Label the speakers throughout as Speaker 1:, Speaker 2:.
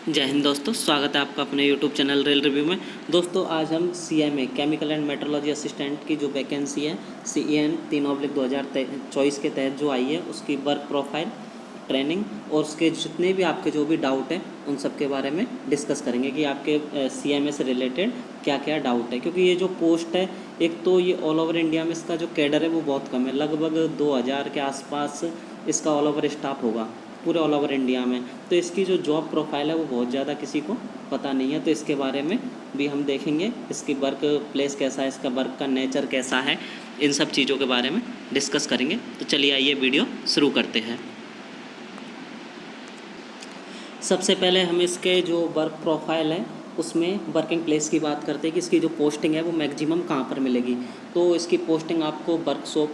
Speaker 1: जय हिंद दोस्तों, स्वागत है आपका अपने YouTube चैनल रेल रिव्यू में। दोस्तों आज हम CMA chemical and metrology assistant की जो वैकेंसी है CEN 3/2024 के तहत जो आई है उसकी वर्क प्रोफाइल, ट्रेनिंग और उसके जितने भी आपके जो भी डाउट हैं उन सब के बारे में डिस्कस करेंगे कि आपके CMA से रिलेटेड क्या क्या डाउट है। क्योंकि ये जो पोस्ट है, एक तो ये ऑल ओवर इंडिया में इसका जो कैडर है वो बहुत कम है, लगभग 2000 के आसपास इसका ऑल ओवर स्टाफ होगा पूरे ऑल ओवर इंडिया में। तो इसकी जो जॉब प्रोफाइल है वो बहुत ज़्यादा किसी को पता नहीं है, तो इसके बारे में भी हम देखेंगे। इसकी वर्क प्लेस कैसा है, इसका वर्क का नेचर कैसा है, इन सब चीज़ों के बारे में डिस्कस करेंगे। तो चलिए आइए वीडियो शुरू करते हैं। सबसे पहले हम इसके जो वर्क प्रोफाइल है उसमें वर्किंग प्लेस की बात करते हैं कि इसकी जो पोस्टिंग है वो मैक्सिमम कहाँ पर मिलेगी। तो इसकी पोस्टिंग आपको workshop,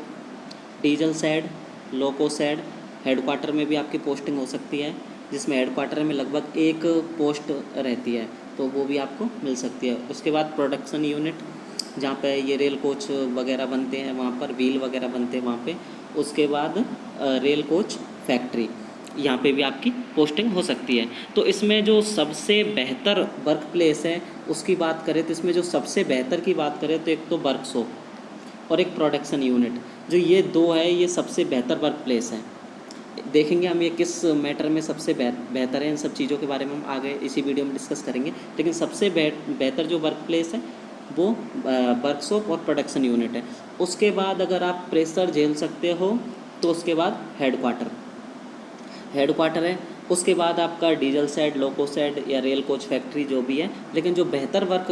Speaker 1: diesel shed, loco shed, headquarter में भी आपकी पोस्टिंग हो सकती है, जिसमें हेडक्वार्टर में लगभग एक पोस्ट रहती है तो वो भी आपको मिल सकती है। उसके बाद प्रोडक्शन यूनिट, जहाँ पे ये रेल कोच वगैरह बनते हैं वहाँ पर व्हील वगैरह बनते हैं वहाँ पे। उसके बाद रेल कोच फैक्ट्री, यहाँ पे भी आपकी पोस्टिंग हो सकती है। तो इसमें जो सबसे बेहतर वर्क प्लेस है उसकी बात करें तो इसमें जो सबसे बेहतर की बात करें तो एक तो वर्कशॉप और एक प्रोडक्शन यूनिट, जो ये दो है ये सबसे बेहतर वर्क प्लेस है। देखेंगे हम ये किस मैटर में सबसे बेहतर है, इन सब चीज़ों के बारे में हम आगे इसी वीडियो में डिस्कस करेंगे। लेकिन सबसे बेहतर जो वर्क प्लेस है वो वर्कशॉप और प्रोडक्शन यूनिट है। उसके बाद अगर आप प्रेशर झेल सकते हो तो उसके बाद हेडक्वार्टर है। उसके बाद आपका डीजल शेड, लोको शेड या रेल कोच फैक्ट्री जो भी है। लेकिन जो बेहतर वर्क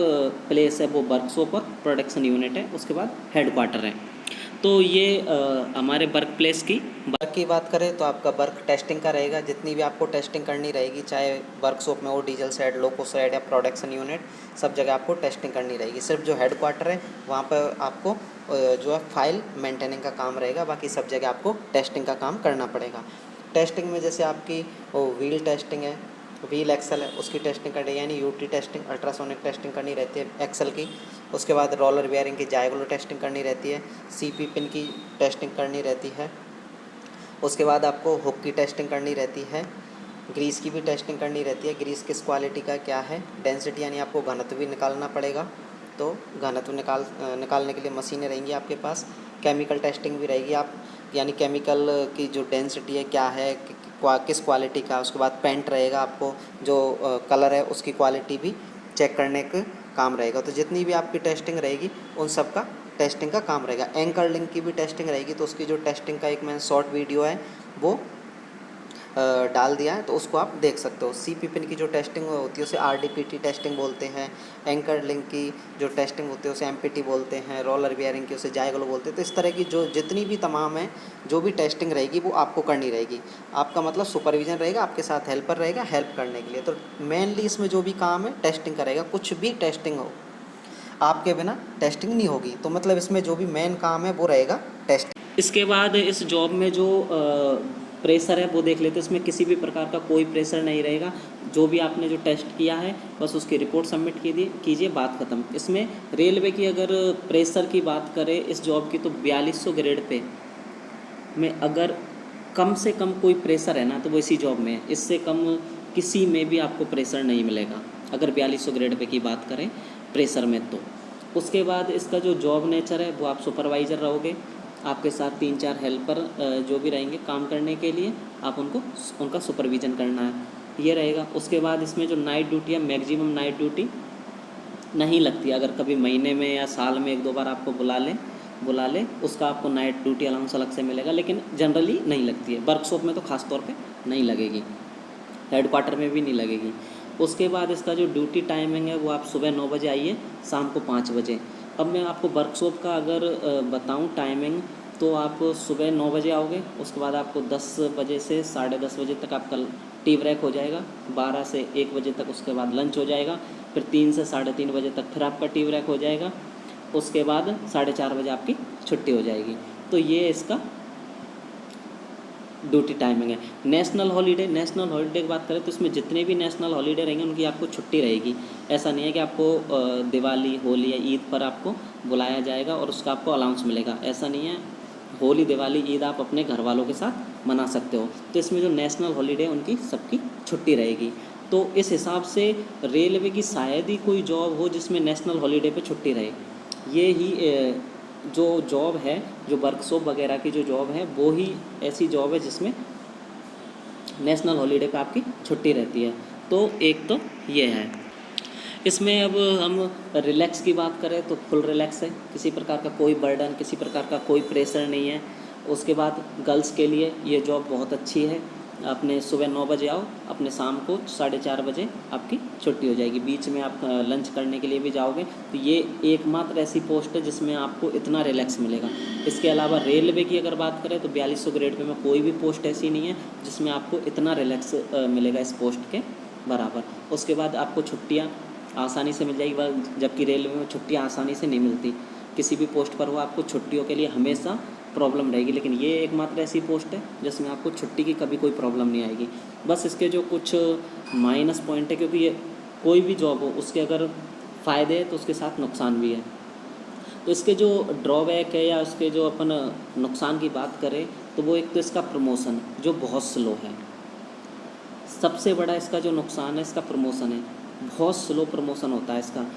Speaker 1: प्लेस है वो वर्कशॉप और प्रोडक्शन यूनिट है, उसके बाद हेडक्वार्टर है। तो ये हमारे वर्क प्लेस की वर्क की बात करें तो आपका वर्क टेस्टिंग का रहेगा। जितनी भी आपको टेस्टिंग करनी रहेगी, चाहे वर्कशॉप में हो, डीजल शेड, लोको शेड या प्रोडक्शन यूनिट, सब जगह आपको टेस्टिंग करनी रहेगी। सिर्फ जो हेडक्वार्टर है वहाँ पर आपको जो है फाइल मेंटेनिंग का काम रहेगा, बाकी सब जगह आपको टेस्टिंग का काम करना पड़ेगा। टेस्टिंग में जैसे आपकी व्हील टेस्टिंग है, व्हील एक्सल है, उसकी टेस्टिंग करनी, यानी यूटी टेस्टिंग, अल्ट्रासोनिक टेस्टिंग करनी रहती है एक्सल की। उसके बाद रोलर बेयरिंग की जायगोलो टेस्टिंग करनी रहती है, सीपी पिन की टेस्टिंग करनी रहती है। उसके बाद आपको हुक की टेस्टिंग करनी रहती है, ग्रीस की भी टेस्टिंग करनी रहती है। ग्रीस किस क्वालिटी का क्या है, डेंसिटी यानी आपको घनत्व भी निकालना पड़ेगा, तो घनत्व निकालने के लिए मशीनें रहेंगी आपके पास। केमिकल टेस्टिंग भी रहेगी, आप यानी केमिकल की जो डेंसिटी है क्या है, किस क्वालिटी का। उसके बाद पेंट रहेगा, आपको जो कलर है उसकी क्वालिटी भी चेक करने का काम रहेगा। तो जितनी भी आपकी टेस्टिंग रहेगी उन सब का टेस्टिंग का काम रहेगा। एंकर लिंक की भी टेस्टिंग रहेगी, तो उसकी जो टेस्टिंग का एक मैंने शॉर्ट वीडियो है वो डाल दिया है, तो उसको आप देख सकते हो। सीपी पिन की जो टेस्टिंग होती है उसे आरडीपीटी टेस्टिंग बोलते हैं। एंकर लिंक की जो टेस्टिंग होती है उसे एमपीटी बोलते हैं। रोलर बेयरिंग की उसे जायगोलो बोलते हैं। तो इस तरह की जो जितनी भी तमाम है जो भी टेस्टिंग रहेगी वो आपको करनी रहेगी। आपका मतलब सुपरविजन रहेगा, आपके साथ हेल्पर रहेगा हेल्प करने के लिए। तो मेनली इसमें जो भी काम है टेस्टिंग करेगा। कुछ भी टेस्टिंग हो, आपके बिना टेस्टिंग नहीं होगी। तो मतलब इसमें जो भी मेन काम है वो रहेगा टेस्टिंग। इसके बाद इस जॉब में जो प्रेशर है वो देख लेते हैं। इसमें किसी भी प्रकार का कोई प्रेशर नहीं रहेगा। जो भी आपने जो टेस्ट किया है बस उसकी रिपोर्ट सबमिट कीजिए, बात ख़त्म। इसमें रेलवे की अगर प्रेशर की बात करें इस जॉब की, तो 4200 ग्रेड पे में अगर कम से कम कोई प्रेशर है ना तो वो इसी जॉब में है। इससे कम किसी में भी आपको प्रेशर नहीं मिलेगा अगर 4200 ग्रेड पे की बात करें प्रेशर में। तो उसके बाद इसका जो जॉब नेचर है वो आप सुपरवाइज़र रहोगे, आपके साथ 3-4 हेल्पर जो भी रहेंगे काम करने के लिए, आप उनका सुपरविज़न करना है, ये रहेगा। उसके बाद इसमें जो नाइट ड्यूटी है, मैक्सिमम नाइट ड्यूटी नहीं लगती। अगर कभी महीने में या साल में 1-2 बार आपको बुला ले उसका आपको नाइट ड्यूटी अलाउंस अलग से मिलेगा, लेकिन जनरली नहीं लगती है। वर्कशॉप में तो ख़ास तौर पे नहीं लगेगी, हेडक्वार्टर में भी नहीं लगेगी। उसके बाद इसका जो ड्यूटी टाइमिंग है वो आप सुबह 9 बजे आइए, शाम को 5 बजे। अब मैं आपको वर्कशॉप का अगर बताऊं टाइमिंग, तो आप सुबह 9 बजे आओगे, उसके बाद आपको 10 बजे से 10:30 बजे तक आपका टी ब्रेक हो जाएगा, 12 से 1 बजे तक उसके बाद लंच हो जाएगा, फिर 3 से 3:30 बजे तक फिर आपका टी ब्रेक हो जाएगा, उसके बाद 4:30 बजे आपकी छुट्टी हो जाएगी। तो ये इसका ड्यूटी टाइमिंग है। नेशनल हॉलीडे की बात करें तो इसमें जितने भी नेशनल हॉलीडे रहेंगे उनकी आपको छुट्टी रहेगी। ऐसा नहीं है कि आपको दिवाली, होली या ईद पर आपको बुलाया जाएगा और उसका आपको अलाउंस मिलेगा, ऐसा नहीं है। होली, दिवाली, ईद आप अपने घर वालों के साथ मना सकते हो। तो इसमें जो नेशनल हॉलीडे उनकी सबकी छुट्टी रहेगी। तो इस हिसाब से रेलवे की शायद ही कोई जॉब हो जिसमें नेशनल हॉलीडे पे छुट्टी रहे। ये ही जो जॉब है, जो वर्कशॉप वगैरह की जो जॉब है, वो ही ऐसी जॉब है जिसमें नेशनल हॉलीडे पे आपकी छुट्टी रहती है। तो एक तो ये है। इसमें अब हम रिलैक्स की बात करें तो फुल रिलैक्स है, किसी प्रकार का कोई बर्डन, किसी प्रकार का कोई प्रेशर नहीं है। उसके बाद गर्ल्स के लिए ये जॉब बहुत अच्छी है। अपने सुबह 9 बजे आओ, अपने शाम को 4:30 बजे आपकी छुट्टी हो जाएगी। बीच में आप लंच करने के लिए भी जाओगे, तो ये एकमात्र ऐसी पोस्ट है जिसमें आपको इतना रिलैक्स मिलेगा। इसके अलावा रेलवे की अगर बात करें तो 4200 ग्रेड पे में कोई भी पोस्ट ऐसी नहीं है जिसमें आपको इतना रिलैक्स मिलेगा इस पोस्ट के बराबर। उसके बाद आपको छुट्टियाँ आसानी से मिल जाएगी, जबकि रेलवे में छुट्टियाँ आसानी से नहीं मिलती। किसी भी पोस्ट पर हो आपको छुट्टियों के लिए हमेशा प्रॉब्लम रहेगी, लेकिन ये एकमात्र ऐसी पोस्ट है जिसमें आपको छुट्टी की कभी कोई प्रॉब्लम नहीं आएगी। बस इसके जो कुछ माइनस पॉइंट है, क्योंकि ये कोई भी जॉब हो उसके अगर फ़ायदे हैं तो उसके साथ नुकसान भी है। तो इसके जो ड्रॉबैक है या उसके जो अपन नुकसान की बात करें तो वो एक तो इसका प्रमोशन जो बहुत स्लो है। सबसे बड़ा इसका जो नुकसान है इसका प्रमोशन है, बहुत स्लो प्रमोशन होता है इसका।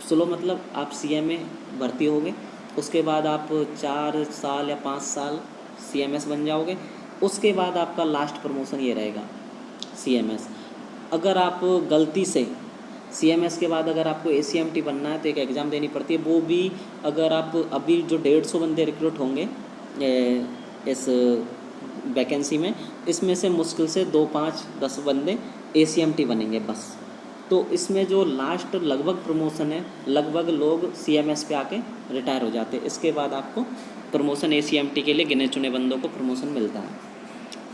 Speaker 1: स्लो मतलब आप CMA भर्ती होगे, उसके बाद आप 4 साल या 5 साल CMS बन जाओगे, उसके बाद आपका लास्ट प्रमोशन ये रहेगा CMS। अगर आप गलती से CMS के बाद अगर आपको ACMT बनना है तो एक एग्ज़ाम देनी पड़ती है। वो भी अगर आप अभी जो 150 बंदे रिक्रूट होंगे इस वैकेंसी में, इसमें से मुश्किल से 2, 5, 10 बंदे ACMT बनेंगे बस। तो इसमें जो लास्ट लगभग प्रमोशन है, लगभग लोग CMS पे आके रिटायर हो जाते हैं। इसके बाद आपको प्रमोशन ACMT के लिए गिने चुने बंदों को प्रमोशन मिलता है।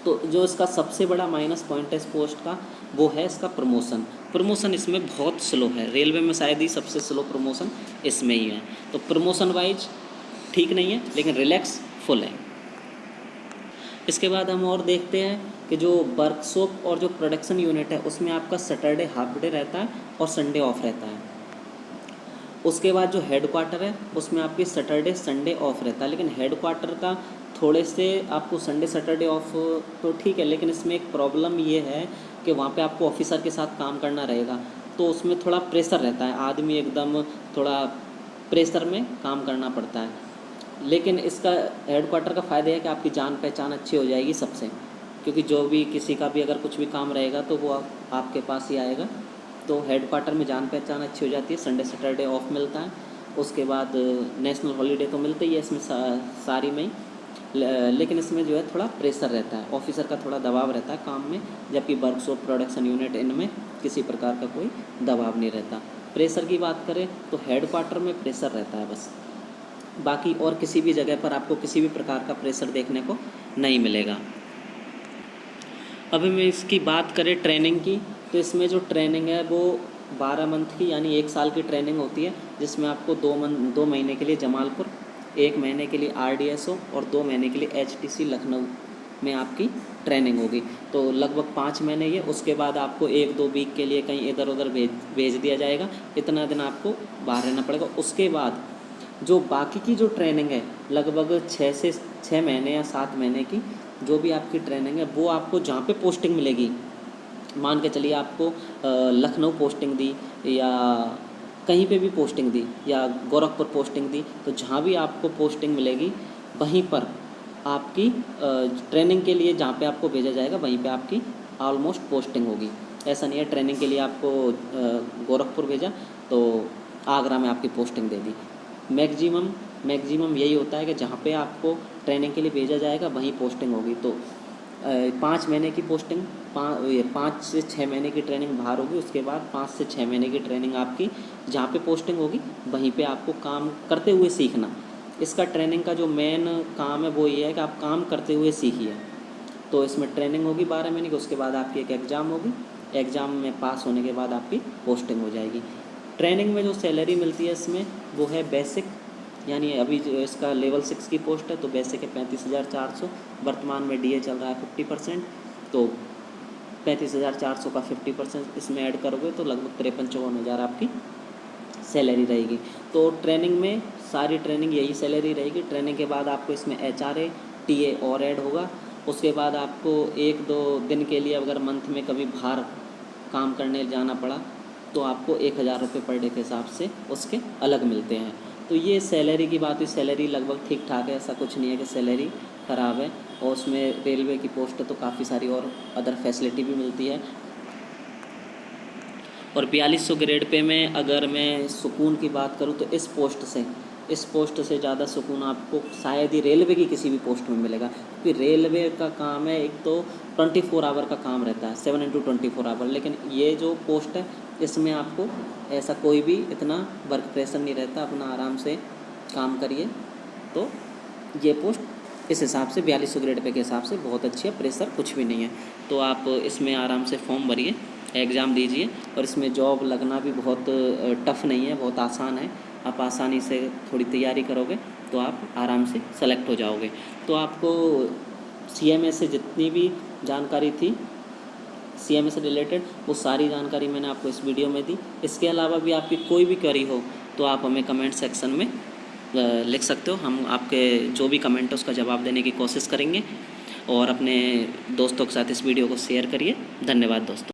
Speaker 1: तो जो इसका सबसे बड़ा माइनस पॉइंट है इस पोस्ट का वो है इसका प्रमोशन। प्रमोशन इसमें बहुत स्लो है, रेलवे में शायद ही सबसे स्लो प्रमोशन इसमें ही है। तो प्रमोशन वाइज ठीक नहीं है, लेकिन रिलैक्स फुल है। इसके बाद हम और देखते हैं कि जो वर्कशॉप और जो प्रोडक्शन यूनिट है उसमें आपका सैटरडे हाफ डे रहता है और संडे ऑफ रहता है। उसके बाद जो हेडक्वार्टर है उसमें आपकी सैटरडे संडे ऑफ रहता है, लेकिन हेडक्वार्टर का थोड़े से आपको संडे सैटरडे ऑफ तो ठीक है, लेकिन इसमें एक प्रॉब्लम ये है कि वहाँ पे आपको ऑफिसर के साथ काम करना रहेगा, तो उसमें थोड़ा प्रेशर रहता है। आदमी एकदम थोड़ा प्रेशर में काम करना पड़ता है। लेकिन इसका हेडक्वार्टर का फ़ायदा है कि आपकी जान पहचान अच्छी हो जाएगी सबसे, क्योंकि जो भी किसी का भी अगर कुछ भी काम रहेगा तो वो आपके पास ही आएगा। तो हेडक्वार्टर में जान पहचान अच्छी हो जाती है, संडे सैटरडे ऑफ मिलता है। उसके बाद नेशनल हॉलीडे तो मिलता ही है इसमें सारी में ही, लेकिन इसमें जो है थोड़ा प्रेशर रहता है, ऑफिसर का थोड़ा दबाव रहता है काम में, जबकि वर्कशॉप प्रोडक्शन यूनिट इनमें किसी प्रकार का कोई दबाव नहीं रहता। प्रेशर की बात करें तो हेडक्वार्टर में प्रेशर रहता है बस, बाकी और किसी भी जगह पर आपको किसी भी प्रकार का प्रेशर देखने को नहीं मिलेगा। अभी मैं इसकी बात करें ट्रेनिंग की, तो इसमें जो ट्रेनिंग है वो 12 मंथ की यानी 1 साल की ट्रेनिंग होती है, जिसमें आपको 2 महीने के लिए जमालपुर, 1 महीने के लिए RDSO और 2 महीने के लिए HTC लखनऊ में आपकी ट्रेनिंग होगी। तो लगभग 5 महीने ये, उसके बाद आपको 1-2 वीक के लिए कहीं इधर उधर भेज दिया जाएगा, इतना दिन आपको बाहर रहना पड़ेगा। उसके बाद जो बाकी की जो ट्रेनिंग है लगभग 6 महीने या 7 महीने की जो भी आपकी ट्रेनिंग है वो आपको जहाँ पे पोस्टिंग मिलेगी, मान के चलिए आपको लखनऊ पोस्टिंग दी या कहीं पे भी पोस्टिंग दी या गोरखपुर पोस्टिंग दी, तो जहाँ भी आपको पोस्टिंग मिलेगी वहीं पर आपकी ट्रेनिंग के लिए जहाँ पे आपको भेजा जाएगा वहीं पे आपकी ऑलमोस्ट पोस्टिंग होगी। ऐसा नहीं है ट्रेनिंग के लिए आपको गोरखपुर भेजा तो आगरा में आपकी पोस्टिंग दे दी। मैक्सिमम यही होता है कि जहाँ पे आपको ट्रेनिंग के लिए भेजा जाएगा वहीं पोस्टिंग होगी। तो 5 महीने की पोस्टिंग 5 से 6 महीने की ट्रेनिंग बाहर होगी, उसके बाद 5 से 6 महीने की ट्रेनिंग आपकी जहाँ पे पोस्टिंग होगी वहीं पे आपको काम करते हुए सीखना। इसका ट्रेनिंग का जो मेन काम है वो ये है कि आप काम करते हुए सीखिए। तो इसमें ट्रेनिंग होगी 12 महीने की, उसके बाद आपकी एक एग्ज़ाम होगी, एग्ज़ाम में पास होने के बाद आपकी पोस्टिंग हो जाएगी। ट्रेनिंग में जो सैलरी मिलती है इसमें वो है बेसिक, यानी अभी जो इसका लेवल 6 की पोस्ट है तो बेसिक है 35,400, वर्तमान में DA चल रहा है 50%, तो 35,400 का 50% इसमें ऐड करोगे तो लगभग 53-54 हज़ार आपकी सैलरी रहेगी। तो ट्रेनिंग में सारी ट्रेनिंग यही सैलरी रहेगी। ट्रेनिंग के बाद आपको इसमें HRA TA और ऐड होगा। उसके बाद आपको 1-2 दिन के लिए अगर मंथ में कभी बाहर काम करने जाना पड़ा तो आपको 1000 रुपये पर डे के हिसाब से उसके अलग मिलते हैं। तो ये सैलरी की बात हुई, सैलरी लगभग ठीक ठाक है, ऐसा कुछ नहीं है कि सैलरी ख़राब है। और उसमें रेलवे की पोस्ट तो काफ़ी सारी और अदर फैसिलिटी भी मिलती है। और 4200 ग्रेड पे में अगर मैं सुकून की बात करूँ तो इस पोस्ट से ज़्यादा सुकून आपको शायद ही रेलवे की किसी भी पोस्ट में मिलेगा, क्योंकि रेलवे का काम है एक तो 24 आवर का काम रहता है, 7 into 24 आवर। लेकिन ये जो पोस्ट है इसमें आपको ऐसा कोई भी इतना वर्क प्रेशर नहीं रहता, अपना आराम से काम करिए। तो ये पोस्ट इस हिसाब से 4200 ग्रेड पे के हिसाब से बहुत अच्छी है, प्रेशर कुछ भी नहीं है। तो आप इसमें आराम से फॉर्म भरिए, एग्ज़ाम दीजिए, और इसमें जॉब लगना भी बहुत टफ़ नहीं है, बहुत आसान है। आप आसानी से थोड़ी तैयारी करोगे तो आप आराम से सेलेक्ट हो जाओगे। तो आपको CMA से जितनी भी जानकारी थी, CMA से रिलेटेड, वो सारी जानकारी मैंने आपको इस वीडियो में दी। इसके अलावा भी आपकी कोई भी क्वेरी हो तो आप हमें कमेंट सेक्शन में लिख सकते हो। हम आपके जो भी कमेंट है उसका जवाब देने की कोशिश करेंगे। और अपने दोस्तों के साथ इस वीडियो को शेयर करिए। धन्यवाद दोस्तों।